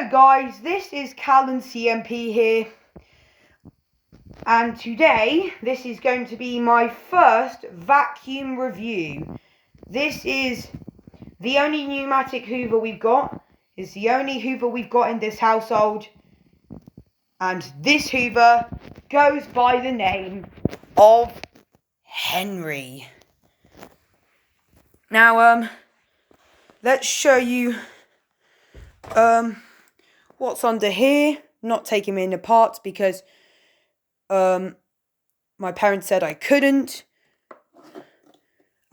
Hello guys, this is Callan CMP here, and today this is going to be my first vacuum review. This is the only pneumatic hoover we've got. It's the only hoover we've got in this household, and this hoover goes by the name of Henry. Now let's show you what's under here. Not taking them in apart because my parents said I couldn't.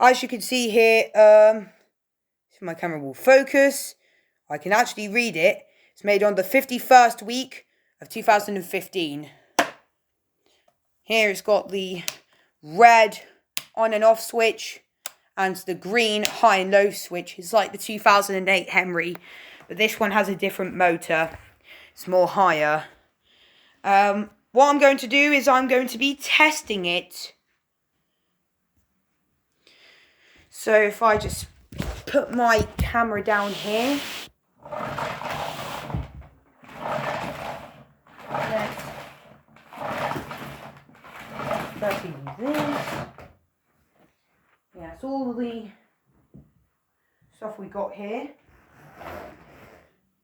As you can see here, if my camera will focus, I can actually read it. It's made on the 51st week of 2015. Here it's got the red on and off switch and the green high and low switch. It's like the 2008 Henry, but this one has a different motor. It's more higher. What I'm going to do is I'm going to be testing it. So if I just put my camera down here. Let's use this. Yeah, it's all the stuff we got here.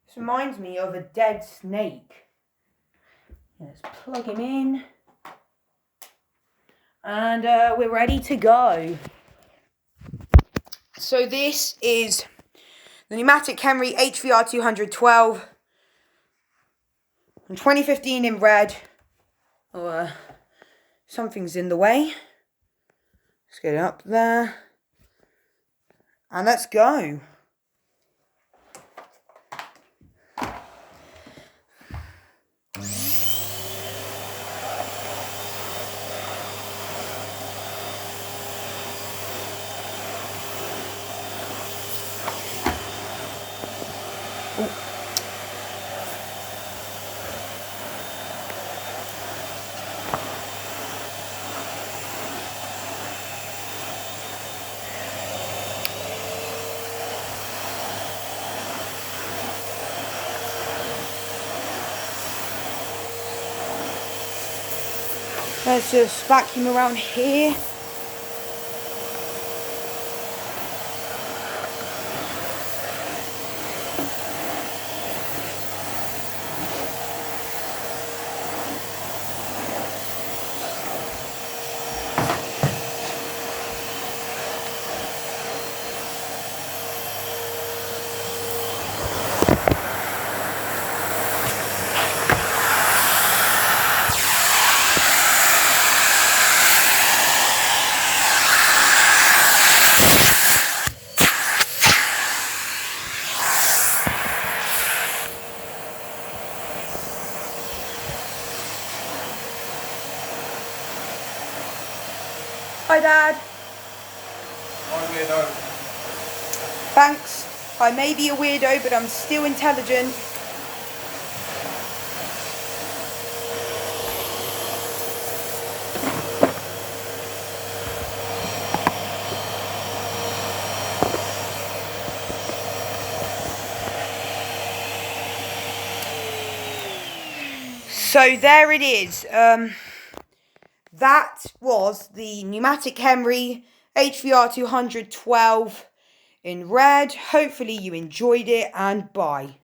This reminds me of a dead snake. Let's plug him in. And we're ready to go. So this is the Numatic Henry HVR200-12 from 2015 in red. Oh, something's in the way. Let's get it up there. And let's go. Let's just vacuum around here. Hi Dad. I'm a weirdo. Thanks. I may be a weirdo, but I'm still intelligent. So there it is. That was the Numatic Henry HVR200-12 in red. Hopefully you enjoyed it, and bye.